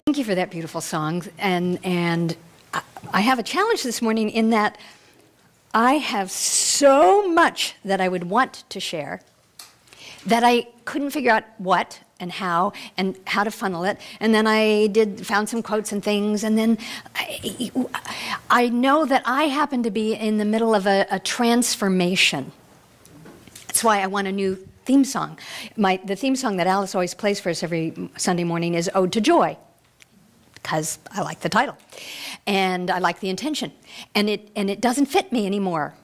Thank you for that beautiful song. And I have a challenge this morning in that I have so much that I would want to share that I couldn't figure out what and how to funnel it. And then I found some quotes and things, and then I know that I happen to be in the middle of a transformation. That's why I want a new theme song. The theme song that Alice always plays for us every Sunday morning is Ode to Joy, because I like the title, and I like the intention, and it doesn't fit me anymore.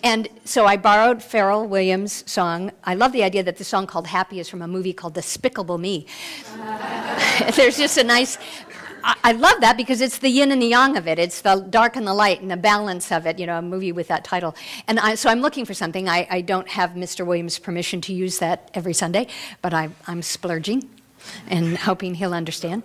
And so I borrowed Pharrell Williams' song. I love the idea that the song called Happy is from a movie called Despicable Me. There's just a nice, I love that because it's the yin and the yang of it. It's the dark and the light and the balance of it, you know, a movie with that title. And so I'm looking for something. I don't have Mr. Williams' permission to use that every Sunday, but I'm splurging and hoping he'll understand,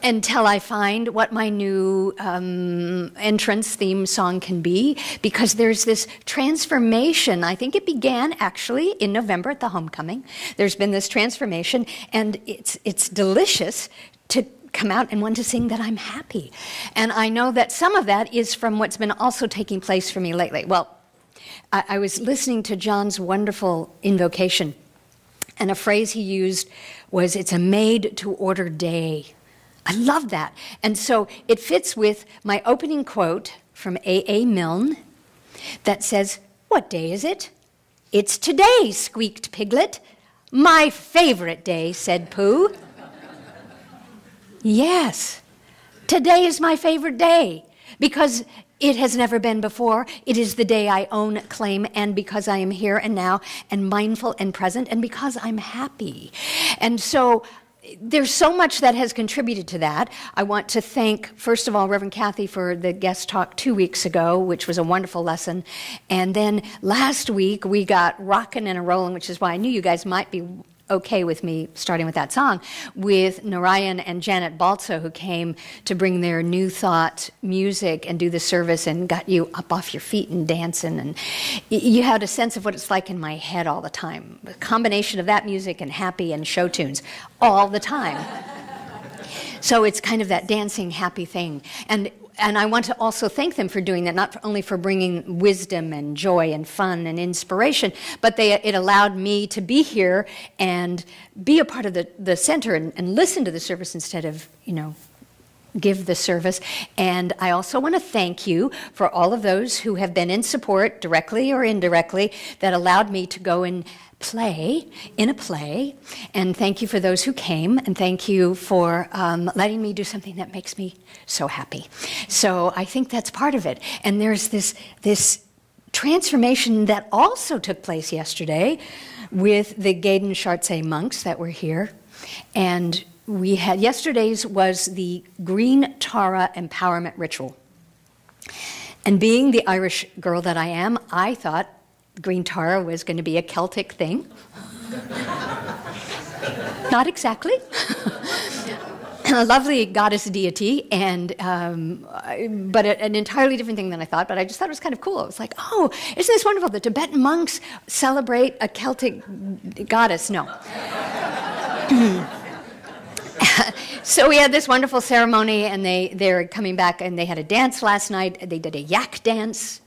until I find what my new entrance theme song can be, because there's this transformation. I think it began actually in November at the homecoming. There's been this transformation, and it's delicious to come out and want to sing that I'm happy. And I know that some of that is from what's been also taking place for me lately. Well, I was listening to John's wonderful invocation, and a phrase he used was, "It's a made-to-order day." I love that. And so it fits with my opening quote from A.A. Milne that says, "What day is it?" "It's today," squeaked Piglet. "My favorite day," said Pooh. Yes, today is my favorite day, because it has never been before. It is the day I own, claim, and because I am here and now and mindful and present, and because I'm happy. And so there's so much that has contributed to that. I want to thank, first of all, Reverend Kathy for the guest talk 2 weeks ago, which was a wonderful lesson. And then last week we got rockin' and a rollin', which is why I knew you guys might be okay with me starting with that song, with Narayan and Janet Baltzo, who came to bring their New Thought music and do the service and got you up off your feet and dancing. And you had a sense of what it's like in my head all the time. A combination of that music and happy and show tunes all the time. So it's kind of that dancing, happy thing. And I want to also thank them for doing that, not only for bringing wisdom and joy and fun and inspiration, but it allowed me to be here and be a part of the center and listen to the service instead of, you know, give the service. And I also want to thank you for all of those who have been in support, directly or indirectly, that allowed me to go and play in a play. And thank you for those who came, and thank you for letting me do something that makes me so happy. So I think that's part of it. And there's this transformation that also took place yesterday with the Gaydon Chartse monks that were here. And we had, yesterday's was the Green Tara Empowerment Ritual. And being the Irish girl that I am, I thought Green Tara was going to be a Celtic thing. Not exactly. A lovely goddess deity, and but an entirely different thing than I thought. But I just thought it was kind of cool. It was like, oh, isn't this wonderful? The Tibetan monks celebrate a Celtic goddess. No. So we had this wonderful ceremony, and they're coming back, and they had a dance last night. They did a yak dance.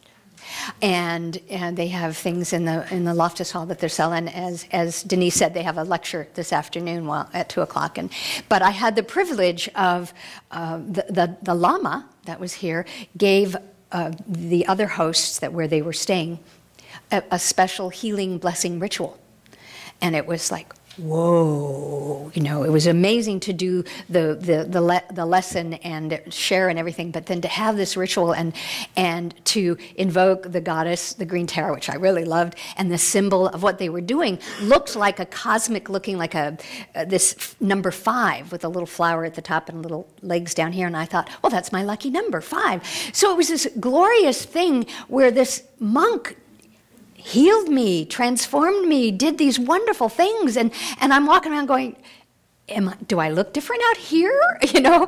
And they have things in the Loftus Hall that they're selling. As Denise said, they have a lecture this afternoon at 2 o'clock. But I had the privilege of the Lama that was here gave the other hosts where they were staying a special healing blessing ritual, and it was like, whoa, you know, it was amazing to do the lesson and share and everything, but then to have this ritual and to invoke the goddess, the Green Tara, which I really loved, and the symbol of what they were doing looked like a cosmic, looking like this number 5 with a little flower at the top and little legs down here, and I thought, well, that's my lucky number, 5. So it was this glorious thing where this monk healed me, transformed me, did these wonderful things, and I'm walking around going, do I look different out here? You know,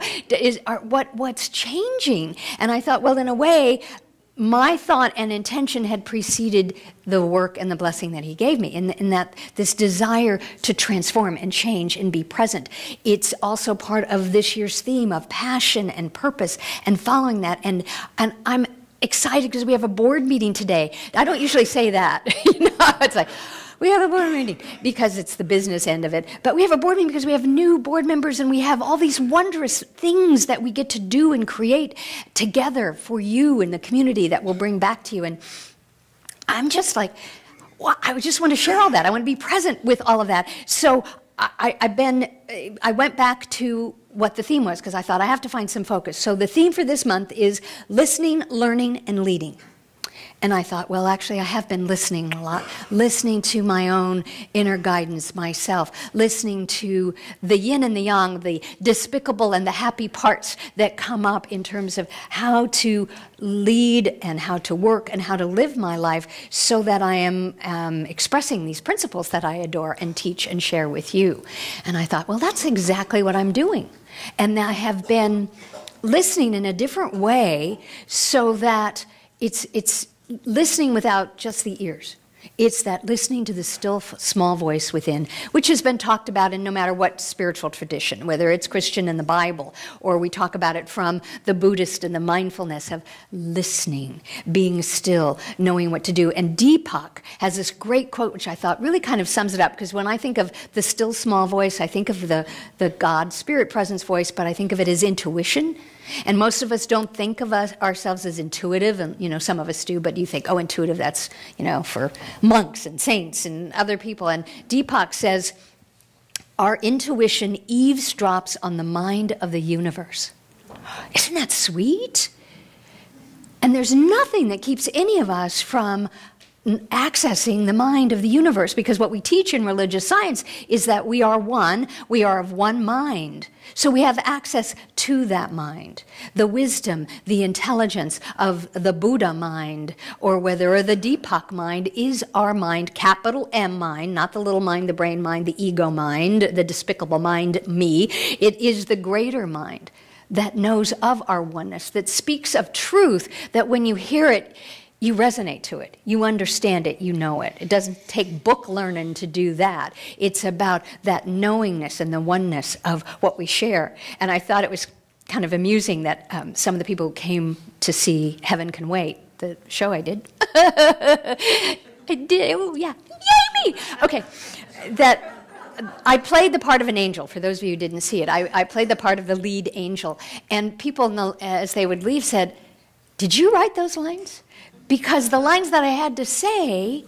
what's changing? And I thought, well, in a way, my thought and intention had preceded the work and the blessing that he gave me, in that this desire to transform and change and be present. It's also part of this year's theme of passion and purpose and following that. And I'm excited because we have a board meeting today. I don't usually say that. It's like, we have a board meeting because it's the business end of it. But we have a board meeting because we have new board members and we have all these wondrous things that we get to do and create together for you and the community that we'll bring back to you. And I'm just like, well, I just want to share all that. I want to be present with all of that. So I went back to what the theme was because I thought I have to find some focus. So the theme for this month is listening, learning, and leading. And I thought, well, actually, I have been listening a lot, listening to my own inner guidance myself, listening to the yin and the yang, the despicable and the happy parts that come up in terms of how to lead and how to work and how to live my life so that I am expressing these principles that I adore and teach and share with you. And I thought, well, that's exactly what I'm doing. And I have been listening in a different way so that it's listening without just the ears. It's that listening to the still small voice within, which has been talked about in no matter what spiritual tradition, whether it's Christian in the Bible, or we talk about it from the Buddhist and the mindfulness of listening, being still, knowing what to do. And Deepak has this great quote, which I thought really kind of sums it up, because when I think of the still small voice, I think of the God, spirit presence voice, but I think of it as intuition. And most of us don't think of ourselves as intuitive, and some of us do, but you think, oh, intuitive, that's for monks and saints and other people. And Deepak says, our intuition eavesdrops on the mind of the universe. Isn't that sweet? And there's nothing that keeps any of us from accessing the mind of the universe, because what we teach in religious science is that we are one, we are of one mind. So we have access to that mind, the wisdom, the intelligence of the Buddha mind, or whether the Deepak mind is our mind, capital M mind, not the little mind, the brain mind, the ego mind, the despicable mind, me. It is the greater mind that knows of our oneness, that speaks of truth, that when you hear it, you resonate to it, you understand it, you know it. It doesn't take book learning to do that. It's about that knowingness and the oneness of what we share. And I thought it was kind of amusing that some of the people who came to see Heaven Can Wait, the show I did. I did, oh yeah, yay me! Okay, that I played the part of an angel, for those of you who didn't see it. I played the part of the lead angel. And people, as they would leave, said, did you write those lines? Because the lines that I had to say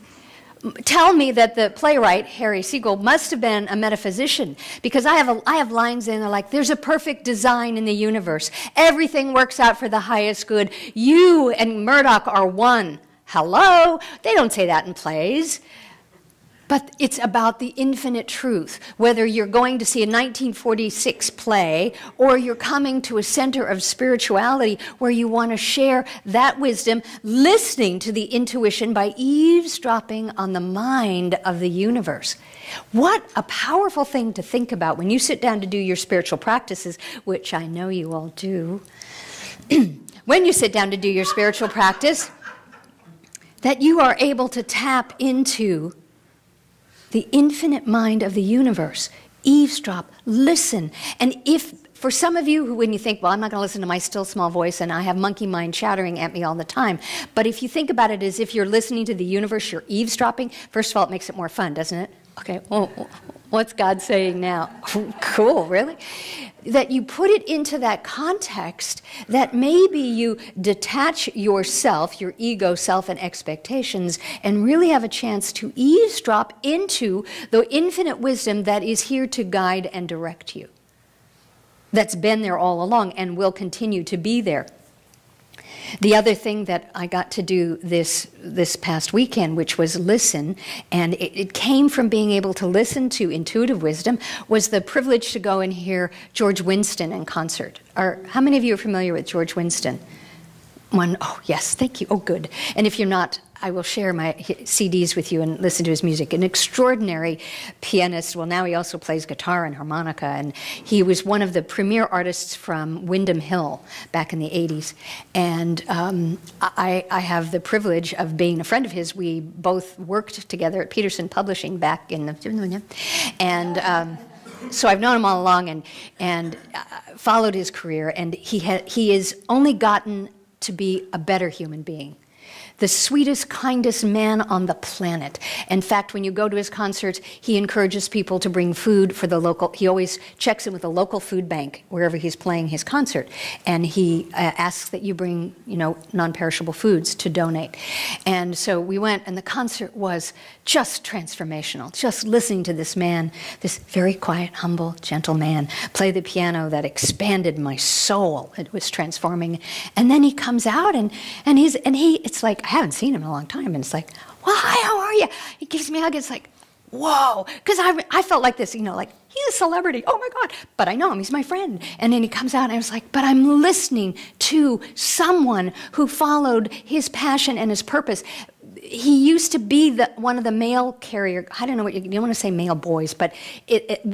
tell me that the playwright, Harry Siegel, must have been a metaphysician, because I have lines in there like, there's a perfect design in the universe. Everything works out for the highest good. You and Murdoch are one. Hello? They don't say that in plays. But it's about the infinite truth. Whether you're going to see a 1946 play or you're coming to a center of spirituality where you want to share that wisdom, listening to the intuition by eavesdropping on the mind of the universe. What a powerful thing to think about when you sit down to do your spiritual practices, which I know you all do. When you sit down to do your spiritual practice, that you are able to tap into the infinite mind of the universe. Eavesdrop, listen. And if, for some of you who, when you think, well, I'm not going to listen to my still small voice and I have monkey mind chattering at me all the time, but if you think about it as if you're listening to the universe, you're eavesdropping, first of all, it makes it more fun, doesn't it? Okay, well, what's God saying now? Cool, really? That you put it into that context, that maybe you detach yourself, your ego self and expectations, and really have a chance to eavesdrop into the infinite wisdom that is here to guide and direct you. That's been there all along and will continue to be there. The other thing that I got to do this past weekend, which was listen, and it came from being able to listen to intuitive wisdom, was the privilege to go and hear George Winston in concert. How many of you are familiar with George Winston? One, oh yes, thank you, oh good. And if you're not, I will share my CDs with you and listen to his music. An extraordinary pianist. Well, now he also plays guitar and harmonica, and he was one of the premier artists from Windham Hill back in the 80s. And I have the privilege of being a friend of his. We both worked together at Peterson Publishing back in the... And... so I've known him all along and followed his career, and he has only gotten to be a better human being. The sweetest, kindest man on the planet. In fact, when you go to his concerts, he encourages people to bring food for the local, he always checks in with the local food bank wherever he's playing his concert. And he asks that you bring, non-perishable foods to donate. And so we went, and the concert was just transformational. Just listening to this man, this very quiet, humble, gentle man, play the piano that expanded my soul. It was transforming. And then he comes out, and it's like, I haven't seen him in a long time, and it's like, well, hi, how are you? He gives me a hug. It's like, whoa, because I felt like this, like, he's a celebrity. Oh my God! But I know him. He's my friend. And then he comes out, and I was like, but I'm listening to someone who followed his passion and his purpose. He used to be one of the mail carrier. I don't know what you don't want to say mail boys, but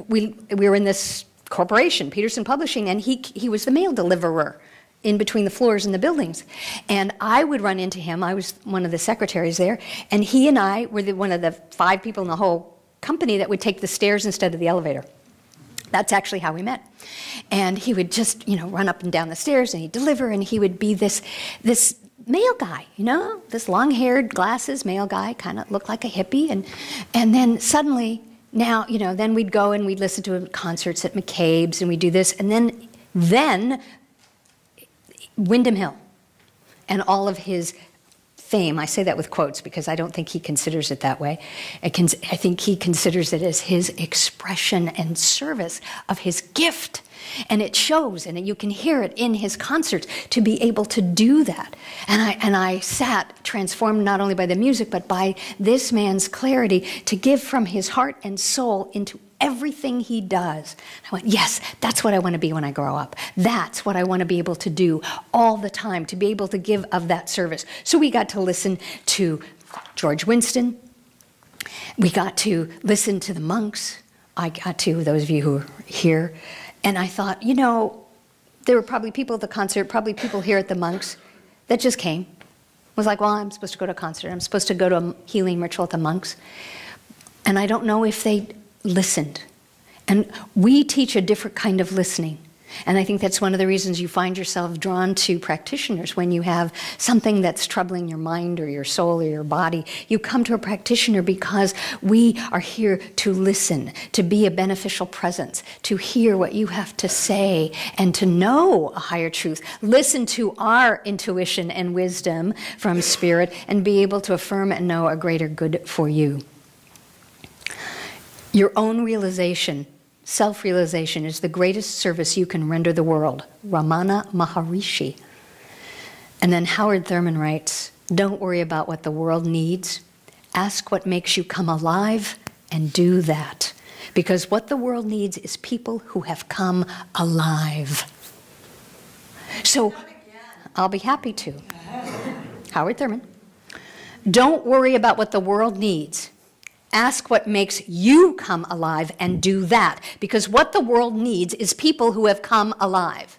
we were in this corporation, Peterson Publishing, and he was the mail deliverer in between the floors in the buildings. And I would run into him. I was one of the secretaries there, and he and I were one of the 5 people in the whole company that would take the stairs instead of the elevator. That's actually how we met. And he would just, run up and down the stairs, and he'd deliver, and he would be this mail guy, this long-haired, glasses mail guy, kind of looked like a hippie. And then suddenly, now, then we'd go and we'd listen to concerts at McCabe's, and we'd do this, and then Windham Hill and all of his fame. I say that with quotes because I don't think he considers it that way. I think he considers it as his expression and service of his gift. And it shows, and you can hear it in his concerts, to be able to do that. And I sat transformed not only by the music, but by this man's clarity to give from his heart and soul into everything he does. I went, yes, that's what I want to be when I grow up. That's what I want to be able to do all the time, to be able to give of that service. So we got to listen to George Winston. We got to listen to the monks. I got to, those of you who are here, and I thought, there were probably people at the concert, probably people here at the monks that just came. Was like, well, I'm supposed to go to a concert. I'm supposed to go to a healing ritual at the monks. And I don't know if they listened. And we teach a different kind of listening. And I think that's one of the reasons you find yourself drawn to practitioners. When you have something that's troubling your mind or your soul or your body, you come to a practitioner because we are here to listen, to be a beneficial presence, to hear what you have to say, and to know a higher truth. Listen to our intuition and wisdom from Spirit and be able to affirm and know a greater good for you. Your own realization, self-realization, is the greatest service you can render the world. Ramana Maharishi. And then Howard Thurman writes, don't worry about what the world needs. Ask what makes you come alive and do that. Because what the world needs is people who have come alive. So, I'll be happy to. Howard Thurman. Don't worry about what the world needs. Ask what makes you come alive and do that. Because what the world needs is people who have come alive.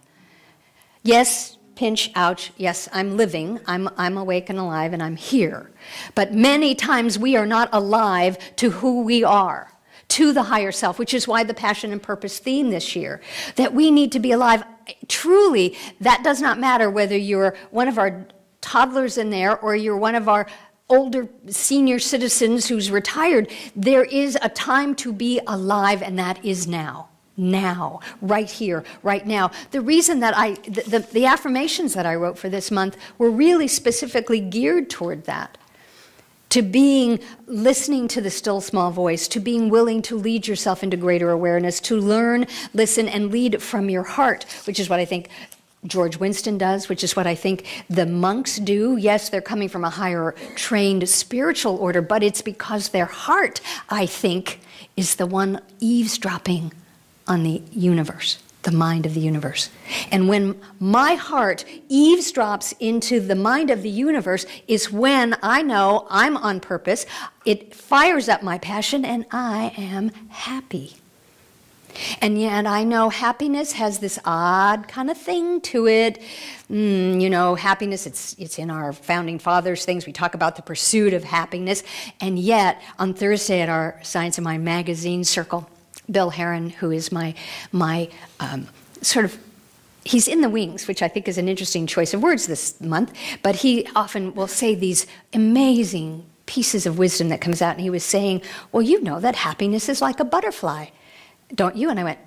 Yes, pinch, ouch, yes, I'm living, I'm awake and alive, and I'm here. But many times we are not alive to who we are, to the higher self, which is why the passion and purpose theme this year, that we need to be alive. Truly, that does not matter whether you're one of our toddlers in there or you're one of our older senior citizens who's retired. There is a time to be alive, and that is now. Now, right here, right now. The reason that the affirmations that I wrote for this month were really specifically geared toward that. To listening to the still small voice, to being willing to lead yourself into greater awareness, to learn, listen, and lead from your heart, which is what I think George Winston does, which is what I think the monks do. Yes, they're coming from a higher trained spiritual order, but it's because their heart, I think, is the one eavesdropping on the universe. the mind of the universe. And when my heart eavesdrops into the mind of the universe is when I know I'm on purpose. It fires up my passion and I am happy. And yet I know happiness has this odd kind of thing to it. You know, happiness, it's in our founding fathers' things. We talk about the pursuit of happiness. And yet, on Thursday at our Science of Mind magazine circle, Bill Heron, who is my sort of, he's in the wings, which I think is an interesting choice of words this month, but he often will say these amazing pieces of wisdom that comes out, and he was saying, well, you know that happiness is like a butterfly, don't you? And I went,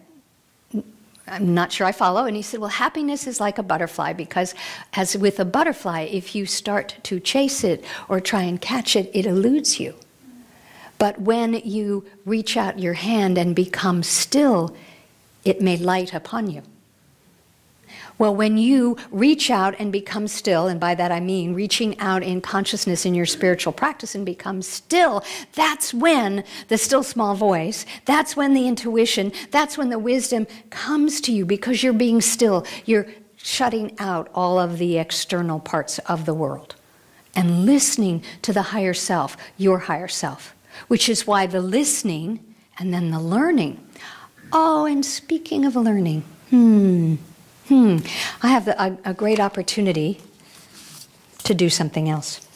I'm not sure I follow. And he said, well, happiness is like a butterfly because as with a butterfly, if you start to chase it or try and catch it, it eludes you. But when you reach out your hand and become still, it may light upon you. Well, when you reach out and become still, and by that I mean reaching out in consciousness in your spiritual practice and become still, that's when the still small voice, that's when the intuition, that's when the wisdom comes to you because you're being still. You're shutting out all of the external parts of the world and listening to the higher self, your higher self, which is why the listening and then the learning. Oh, and speaking of learning, I have a great opportunity to do something else.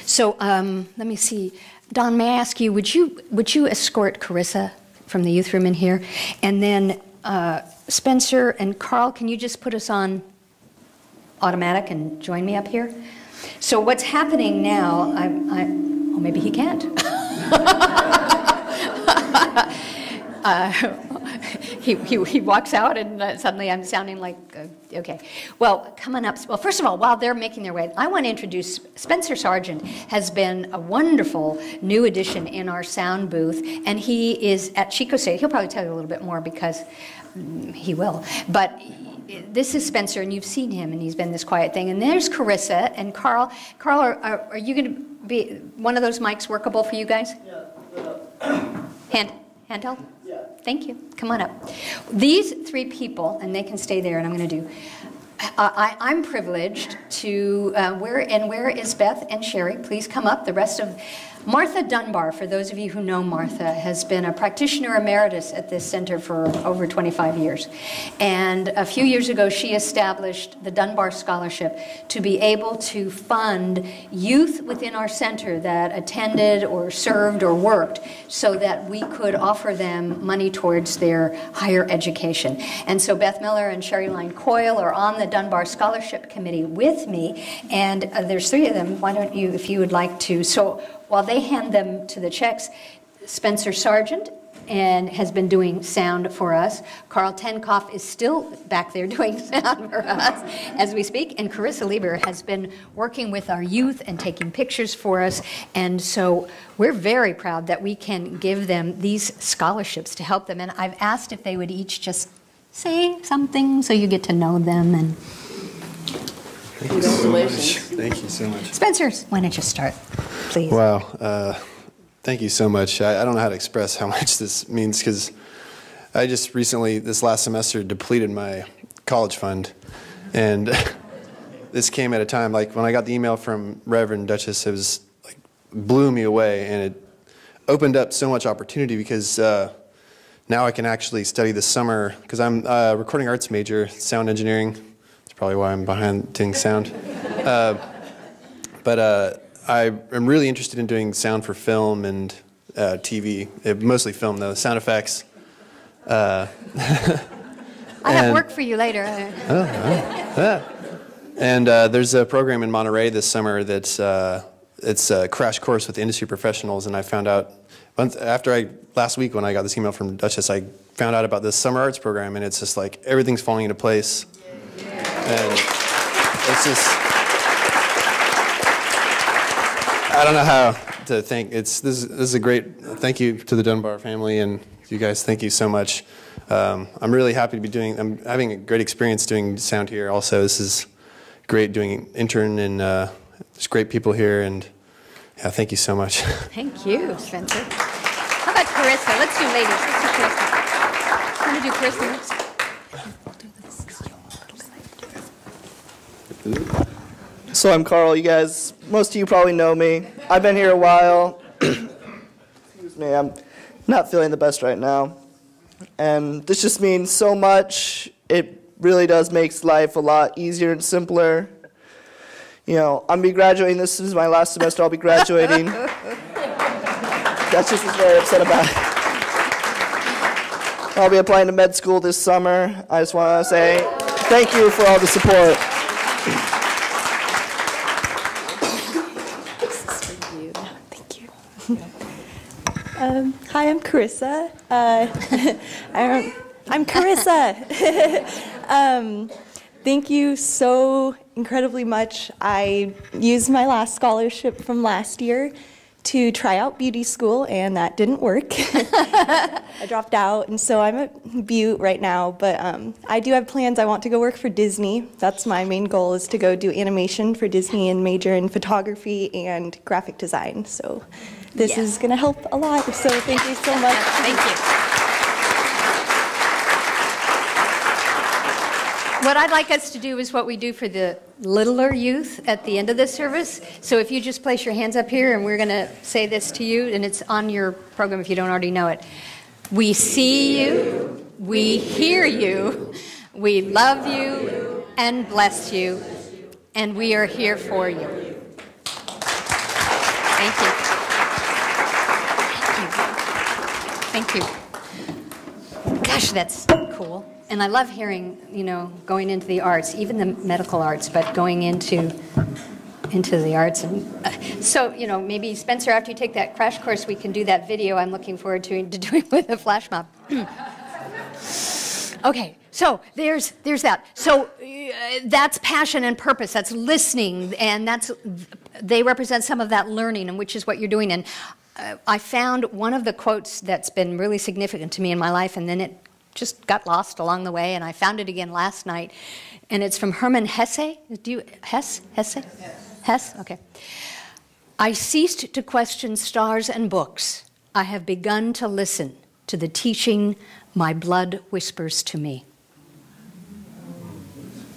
So let me see. Don, may I ask you, would you escort Carissa from the youth room in here? And then Spencer and Carl, can you just put us on automatic and join me up here? So what's happening now, oh, maybe he can't. He walks out and suddenly I'm sounding like, okay. Well, coming up, well, first of all, while they're making their way, I want to introduce Spencer Sargent has been a wonderful new addition in our sound booth, and he is at Chico State. He'll probably tell you a little bit more because he will. But this is Spencer, and you've seen him, and he's been this quiet thing. And there's Carissa and Carl. Carl, are you going to be, one of those mics workable for you guys? Yeah. Handheld? Yeah. Thank you. Come on up. These three people, and they can stay there, and I'm going to do. I'm privileged to, where is Beth and Sherry? Please come up. The rest of, Martha Dunbar, for those of you who know Martha, has been a practitioner emeritus at this center for over 25 years. And a few years ago, she established the Dunbar Scholarship to be able to fund youth within our center that attended or served or worked so that we could offer them money towards their higher education. And so Beth Miller and Sherry Line Coyle are on the Dunbar Scholarship Committee with me, and there's three of them. Why don't you, if you would like to, so while they hand them to the checks, Spencer Sargent has been doing sound for us. Carl Tenkoff is still back there doing sound for us as we speak. And Carissa Lieber has been working with our youth and taking pictures for us. And so we're very proud that we can give them these scholarships to help them. And I've asked if they would each just say something so you get to know them. And Congratulations. Thank you so much. Spencer, why don't you start, please? Wow. Thank you so much. I don't know how to express how much this means because I just recently, this last semester, depleted my college fund. And this came at a time, like when I got the email from Rev Duchess, it was like blew me away. And it opened up so much opportunity because now I can actually study this summer because I'm a recording arts major, sound engineering. That's probably why I'm behind doing sound. But I am really interested in doing sound for film and TV, mostly film though, sound effects. I have work for you later. And there's a program in Monterey this summer that's it's a crash course with industry professionals, and I found out last week when I got this email from Duchess, I found out about this summer arts program, and it's just like everything's falling into place. And it's just, I don't know how to thank. This is a great thank you to the Dunbar family and you guys. Thank you so much. I'm really happy to be doing. I'm having a great experience doing sound here. Also, this is great doing intern and there's great people here and yeah, thank you so much. Thank you, Spencer. How about Carissa? Let's do ladies. Let's do Carissa. Want to do Carissa next? So I'm Carl. You guys, most of you probably know me. I've been here a while. Excuse me, I'm not feeling the best right now. And this just means so much. It really does make life a lot easier and simpler. You know, I'm going to be graduating. This is my last semester. I'll be graduating. That's just what's very upset about it. I'll be applying to med school this summer. I just want to say thank you for all the support. Thank you. Hi, I'm Carissa. I'm Carissa. Thank you so incredibly much. I used my last scholarship from last year to try out beauty school, and that didn't work. I dropped out, and so I'm at Butte right now, but I do have plans. I want to go work for Disney. That's my main goal, is to go do animation for Disney and major in photography and graphic design. So this is going to help a lot, so thank you so much. Thank you. What I'd like us to do is what we do for the littler youth at the end of this service. So if you just place your hands up here, and we're going to say this to you, and it's on your program if you don't already know it. We see you, we hear you, we love you and bless you, and we are here for you. Thank you. Thank you. Thank you. Gosh, that's cool. And I love hearing, you know, going into the arts, even the medical arts, but going into the arts. And so, you know, maybe Spencer, after you take that crash course, we can do that video I'm looking forward to doing with a flash mob. Okay, so there's that. So that's passion and purpose. That's listening, and they represent some of that learning, and which is what you're doing. And I found one of the quotes that's been really significant to me in my life, and then it just got lost along the way, and I found it again last night, and it's from Hermann Hesse. Hesse? Okay. I ceased to question stars and books. I have begun to listen to the teaching my blood whispers to me.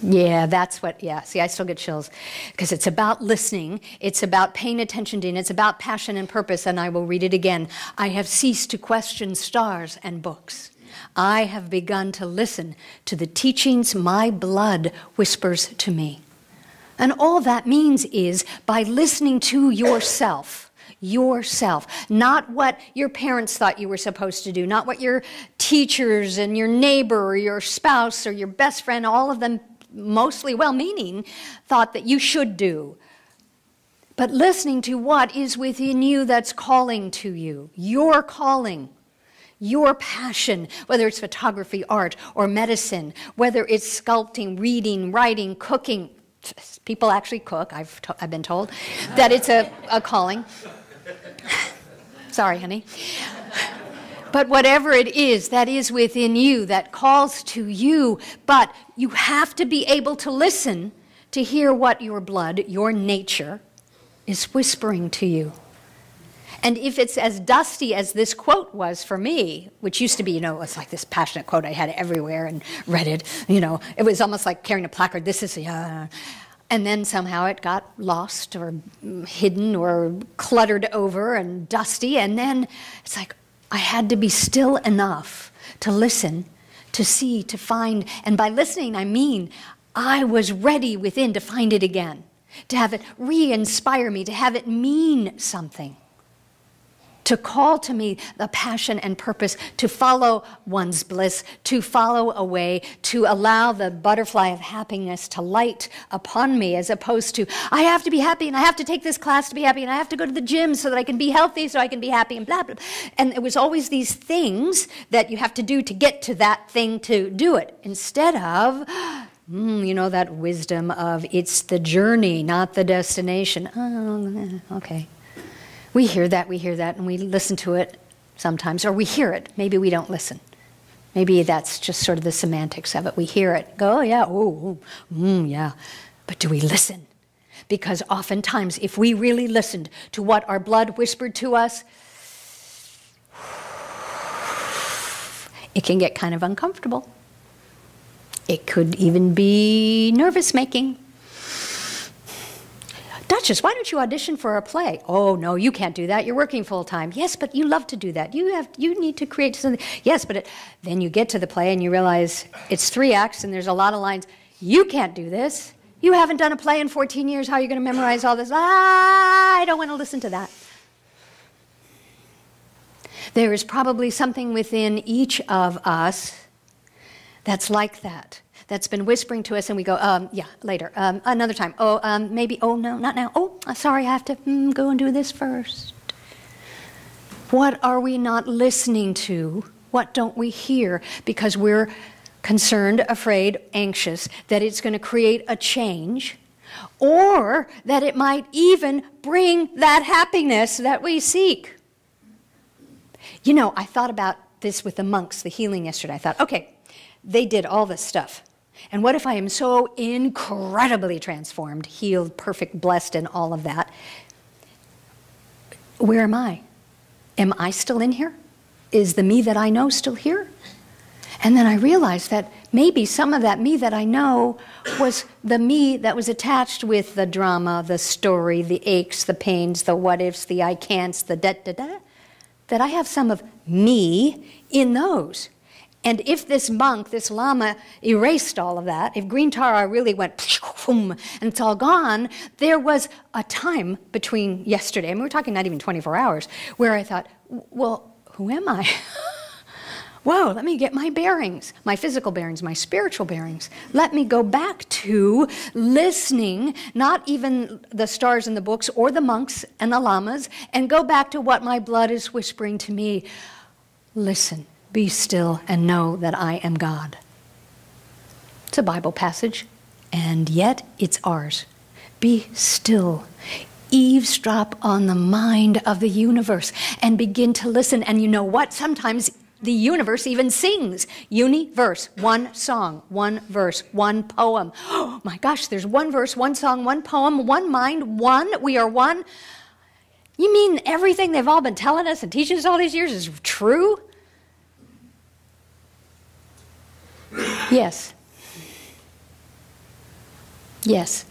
Yeah, that's what, yeah, see, I still get chills, because it's about listening, it's about paying attention to, and it's about passion and purpose, and I will read it again. I have ceased to question stars and books. I have begun to listen to the teachings my blood whispers to me. And all that means is by listening to yourself, not what your parents thought you were supposed to do, not what your teachers and your neighbor or your spouse or your best friend, all of them mostly well-meaning, thought that you should do. But listening to what is within you that's calling to you, your calling. Your passion, whether it's photography, art, or medicine, whether it's sculpting, reading, writing, cooking. People actually cook, I've been told, that it's a calling. Sorry, honey. But whatever it is that is within you, that calls to you, but you have to be able to listen to hear what your blood, your nature, is whispering to you. And if it's as dusty as this quote was for me, which used to be, you know, it's like this passionate quote, I had it everywhere and read it, you know, it was almost like carrying a placard, this is, and then somehow it got lost or hidden or cluttered over and dusty, and then it's like I had to be still enough to listen, to see, to find, and by listening I mean I was ready within to find it again, to have it re-inspire me, to have it mean something. To call to me the passion and purpose, to follow one's bliss, to follow a way, to allow the butterfly of happiness to light upon me, as opposed to, I have to be happy, and I have to take this class to be happy, and I have to go to the gym so that I can be healthy, so I can be happy, and blah, blah, blah. And it was always these things that you have to do to get to that thing to do it, instead of, you know, that wisdom of, it's the journey, not the destination. Oh, okay. We hear that, and we listen to it sometimes, or we hear it. Maybe we don't listen. Maybe that's just sort of the semantics of it. We hear it, go, oh, yeah, oh, yeah. But do we listen? Because oftentimes, if we really listened to what our blood whispered to us, it can get kind of uncomfortable. It could even be nervous-making. Duchess, why don't you audition for a play? Oh, no, you can't do that. You're working full time. Yes, but you love to do that. You need to create something. Yes, but then you get to the play and you realize it's 3 acts and there's a lot of lines. You can't do this. You haven't done a play in 14 years. How are you going to memorize all this? I don't want to listen to that. There is probably something within each of us that's like that, that's been whispering to us, and we go, yeah, later, another time. Oh, maybe, oh, no, not now. Oh, sorry, I have to go and do this first. What are we not listening to? What don't we hear? Because we're concerned, afraid, anxious that it's going to create a change, or that it might even bring that happiness that we seek. You know, I thought about this with the monks, the healing yesterday. I thought, okay, they did all this stuff. And what if I am so incredibly transformed, healed, perfect, blessed, and all of that? Where am I? Am I still in here? Is the me that I know still here? And then I realized that maybe some of that me that I know was the me that was attached with the drama, the story, the aches, the pains, the what-ifs, the I can'ts, the da-da-da, that I have some of me in those. And if this monk, this lama, erased all of that, if green Tara really went and it's all gone, there was a time between yesterday, and we were talking not even 24 hours, where I thought, well, who am I? Whoa, let me get my bearings, my physical bearings, my spiritual bearings. Let me go back to listening, not even the stars in the books or the monks and the lamas, and go back to what my blood is whispering to me. Listen, be still, and know that I am God. It's a Bible passage, and yet it's ours. Be still. Eavesdrop on the mind of the universe and begin to listen. And you know what? Sometimes the universe even sings. Universe, one song, one verse, one poem. Oh my gosh, there's one verse, one song, one poem, one mind, one. We are one. You mean everything they've all been telling us and teaching us all these years is true? Yes. Yes.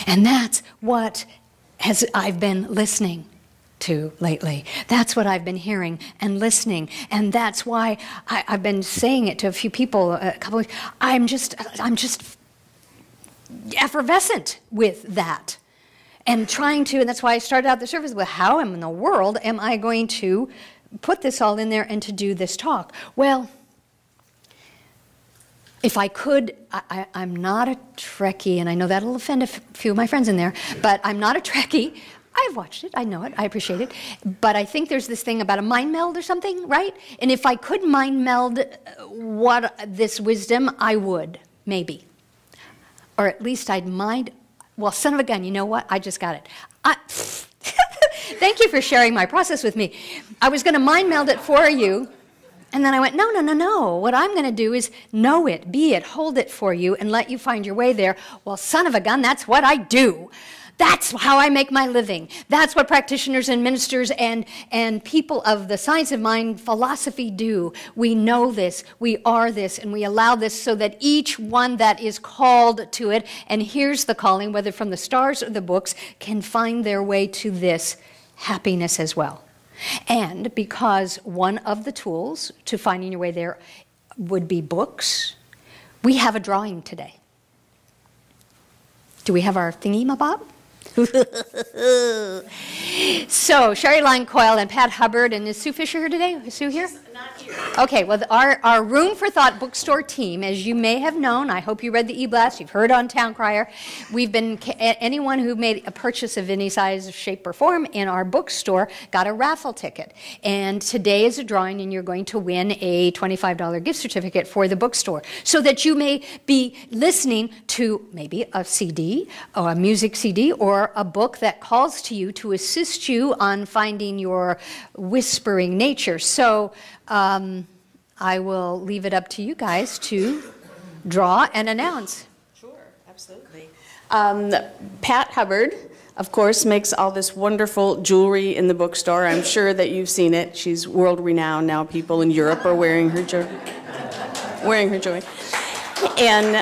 And that's what I've been listening to lately. That's what I've been hearing and listening, and that's why I've been saying it to a few people a couple of weeks. I'm just effervescent with that, and trying to, and that's why I started out the service with, how in the world am I going to put this all in there and to do this talk? Well, if I could, I'm not a Trekkie, and I know that'll offend a few of my friends in there, but I'm not a Trekkie. I've watched it, I know it, I appreciate it, but I think there's this thing about a mind meld or something, right? And if I could mind meld this wisdom, I would, maybe. Or at least I'd mind, well, son of a gun, you know what? I just got it. Thank you for sharing my process with me. I was going to mind meld it for you, and then I went, no, no, no, no. What I'm going to do is know it, be it, hold it for you, and let you find your way there. Well, son of a gun, that's what I do. That's how I make my living. That's what practitioners and ministers and people of the science of mind philosophy do. We know this, we are this, and we allow this so that each one that is called to it and hears the calling, whether from the stars or the books, can find their way to this happiness as well. And because one of the tools to finding your way there would be books, we have a drawing today. Do we have our thingy-ma-bob? So, Sherry Line Coyle and Pat Hubbard, and is Sue Fisher here today? Is Sue here? Not here. Okay, well, our Room for Thought bookstore team, as you may have known, I hope you read the e-blast, you've heard on Town Crier, we've been, anyone who made a purchase of any size, shape, or form in our bookstore got a raffle ticket. And today is a drawing, and you're going to win a $25 gift certificate for the bookstore, so that you may be listening to maybe a CD, or a music CD, or a book that calls to you to assist you on finding your whispering nature. So I will leave it up to you guys to draw and announce. Sure, absolutely. Pat Hubbard, of course, makes all this wonderful jewelry in the bookstore. I'm sure that you've seen it. She's world-renowned now. People in Europe are wearing her jewelry. And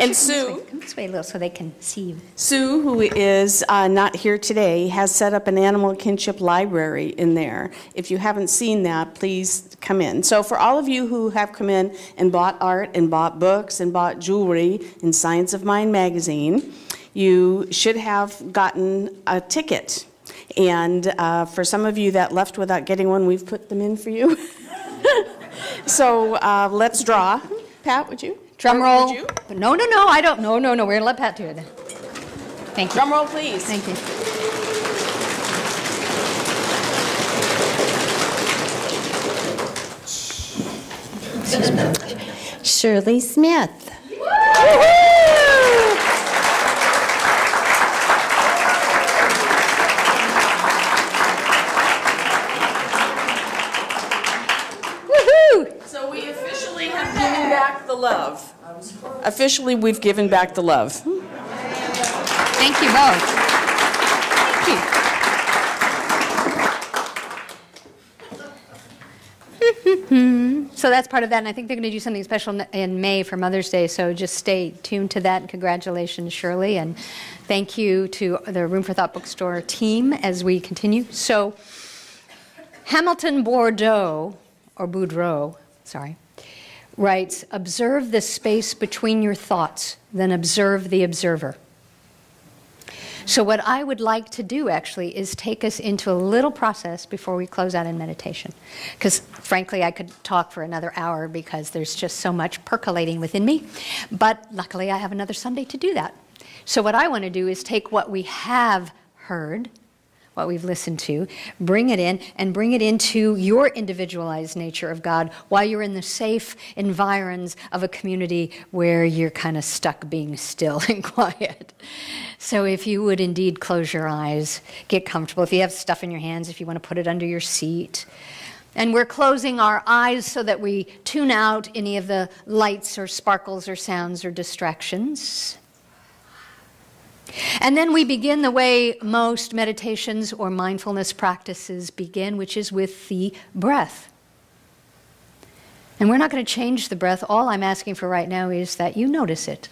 And Sue. Come this way a little so they can see you. Sue, who is not here today, has set up an animal kinship library in there. If you haven't seen that, please come in. So for all of you who have come in and bought art and bought books and bought jewelry in Science of Mind magazine, you should have gotten a ticket. And for some of you that left without getting one, we've put them in for you. So let's draw. Pat, would you? Drum roll. Would you? No, I don't. No, we're going to let Pat do it then. Thank you. Drum roll, please. Thank you. Shirley Smith. So we officially have given back the love. Officially, we've given back the love. Thank you both. Thank you. So that's part of that, and I think they're going to do something special in May for Mother's Day, so just stay tuned to that, and congratulations, Shirley, and thank you to the Room for Thought bookstore team as we continue. So Hamilton Boudreau, writes, observe the space between your thoughts, then observe the observer. So what I would like to do, actually, is take us into a little process before we close out in meditation. Because, frankly, I could talk for another hour because there's just so much percolating within me. But luckily, I have another Sunday to do that. So what I want to do is take what we have heard, what we've listened to, bring it in, and bring it into your individualized nature of God while you're in the safe environs of a community where you're kind of stuck being still and quiet. So if you would indeed close your eyes, get comfortable. If you have stuff in your hands, if you want to put it under your seat. And we're closing our eyes so that we tune out any of the lights or sparkles or sounds or distractions. And then we begin the way most meditations or mindfulness practices begin, which is with the breath. And we're not going to change the breath. All I'm asking for right now is that you notice it.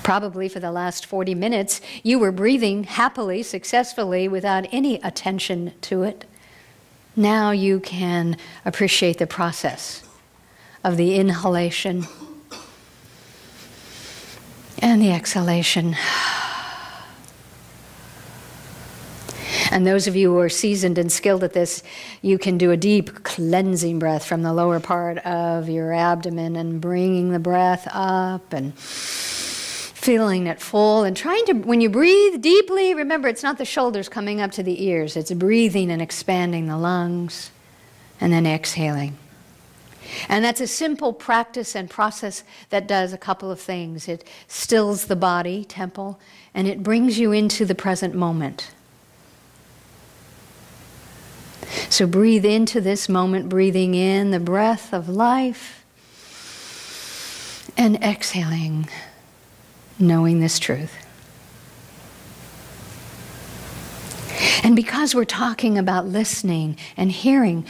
Probably for the last 40 minutes, you were breathing happily, successfully, without any attention to it. Now you can appreciate the process of the inhalation and the exhalation. And those of you who are seasoned and skilled at this, you can do a deep cleansing breath from the lower part of your abdomen and bringing the breath up and feeling it full and trying to, when you breathe deeply, remember it's not the shoulders coming up to the ears, it's breathing and expanding the lungs and then exhaling. And that's a simple practice and process that does a couple of things. It stills the body, temple, and it brings you into the present moment. So breathe into this moment, breathing in the breath of life, and exhaling, knowing this truth. And because we're talking about listening and hearing,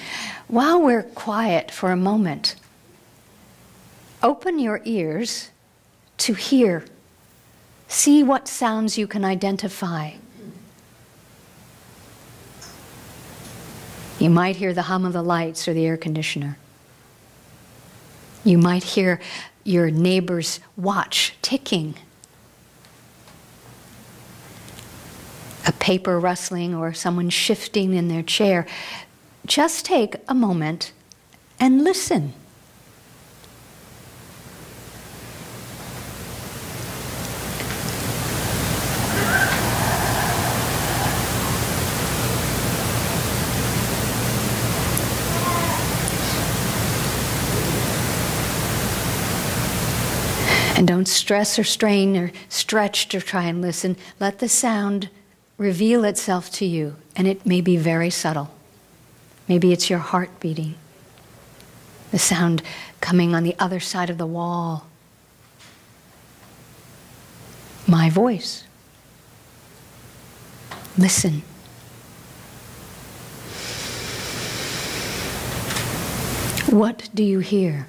while we're quiet for a moment, open your ears to hear. See what sounds you can identify. You might hear the hum of the lights or the air conditioner. You might hear your neighbor's watch ticking. A paper rustling or someone shifting in their chair. Just take a moment and listen. And don't stress or strain or stretch to try and listen. Let the sound reveal itself to you, and it may be very subtle. Maybe it's your heart beating, the sound coming on the other side of the wall, my voice. Listen. What do you hear?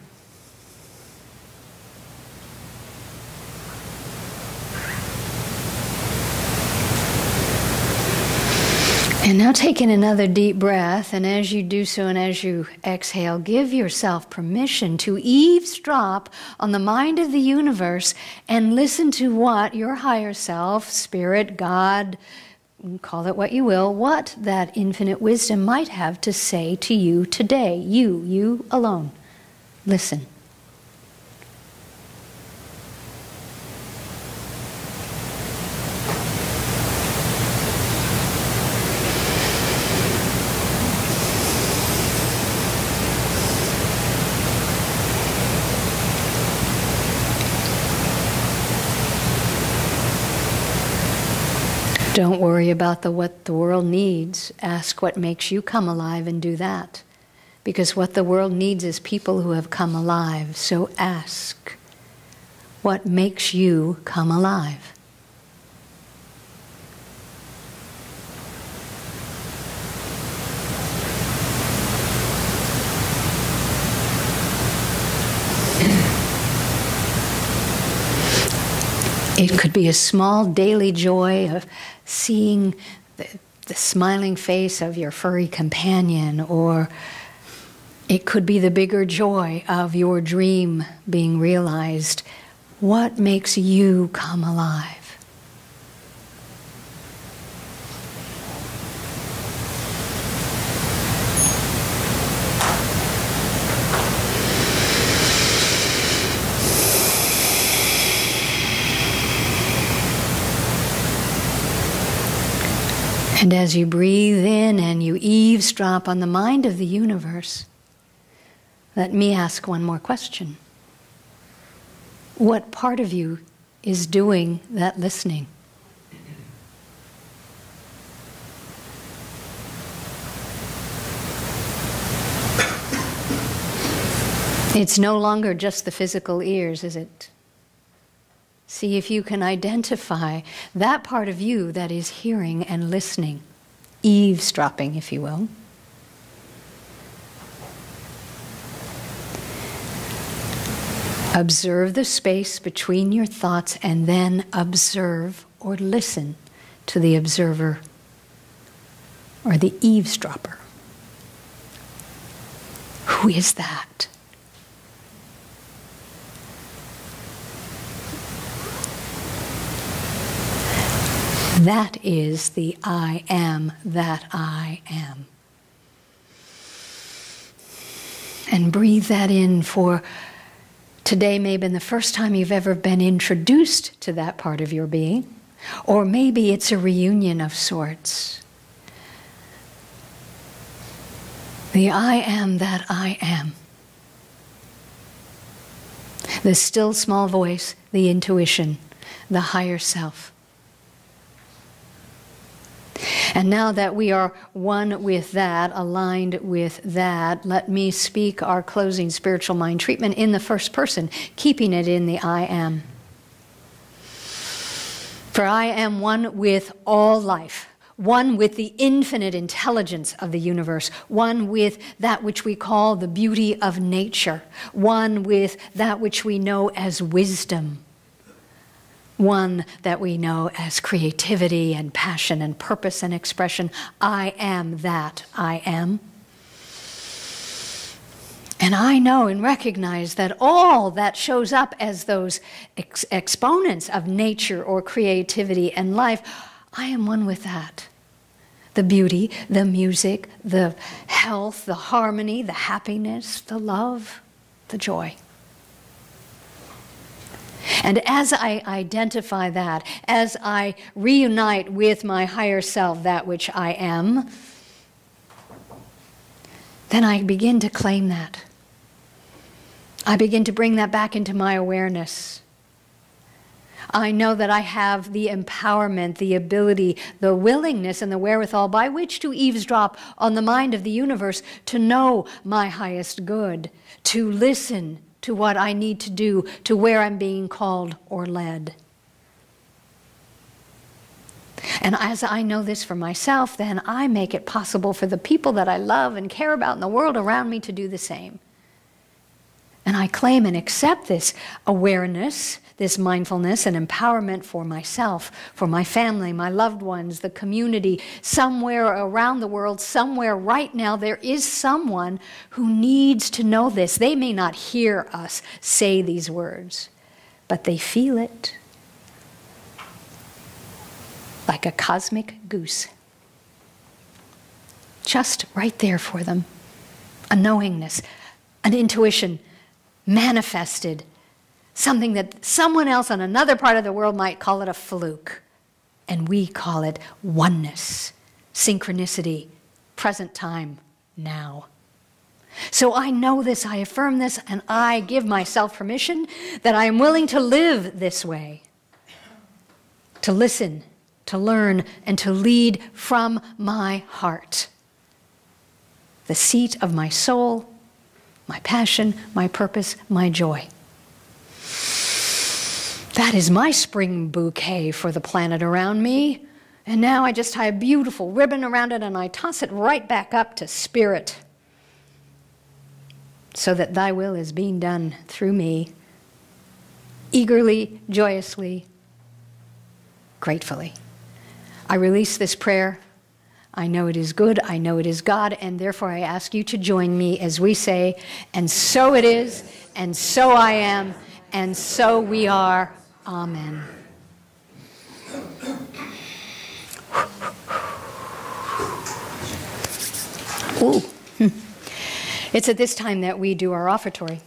And now take in another deep breath, and as you do so and as you exhale, give yourself permission to eavesdrop on the mind of the universe and listen to what your higher self, spirit, God, call it what you will, what that infinite wisdom might have to say to you today. You alone. Listen. Don't worry about what the world needs. Ask what makes you come alive and do that. Because what the world needs is people who have come alive. So ask, what makes you come alive? It could be a small daily joy of seeing the smiling face of your furry companion, or it could be the bigger joy of your dream being realized. What makes you come alive? And as you breathe in and you eavesdrop on the mind of the universe, let me ask one more question. What part of you is doing that listening? It's no longer just the physical ears, is it? See if you can identify that part of you that is hearing and listening, eavesdropping, if you will. Observe the space between your thoughts and then observe or listen to the observer or the eavesdropper. Who is that? That is the I am that I am. And breathe that in, for today may have been the first time you've ever been introduced to that part of your being, or maybe it's a reunion of sorts. The I am that I am. The still small voice, the intuition, the higher self. And now that we are one with that, aligned with that, let me speak our closing spiritual mind treatment in the first person, keeping it in the I am. For I am one with all life, one with the infinite intelligence of the universe, one with that which we call the beauty of nature, one with that which we know as wisdom, one that we know as creativity and passion and purpose and expression. I am that I am. And I know and recognize that all that shows up as those exponents of nature or creativity and life, I am one with that. The beauty, the music, the health, the harmony, the happiness, the love, the joy. And as I identify that, as I reunite with my higher self, that which I am, then I begin to claim that. I begin to bring that back into my awareness. I know that I have the empowerment, the ability, the willingness, and the wherewithal by which to eavesdrop on the mind of the universe, to know my highest good, to listen to what I need to do, to where I'm being called or led. And as I know this for myself, then I make it possible for the people that I love and care about in the world around me to do the same. And I claim and accept this awareness, this mindfulness and empowerment for myself, for my family, my loved ones, the community. Somewhere around the world, somewhere right now, there is someone who needs to know this. They may not hear us say these words, but they feel it like a cosmic goose. Just right there for them. A knowingness, an intuition manifested. Something that someone else on another part of the world might call it a fluke. And we call it oneness, synchronicity, present time, now. So I know this, I affirm this, and I give myself permission that I am willing to live this way. To listen, to learn, and to lead from my heart. The seat of my soul, my passion, my purpose, my joy. That is my spring bouquet for the planet around me. And now I just tie a beautiful ribbon around it and I toss it right back up to spirit. So that thy will is being done through me, eagerly, joyously, gratefully. I release this prayer. I know it is good, I know it is God, and therefore I ask you to join me as we say, and so it is, and so I am, and so we are. Amen. Ooh. It's at this time that we do our offertory.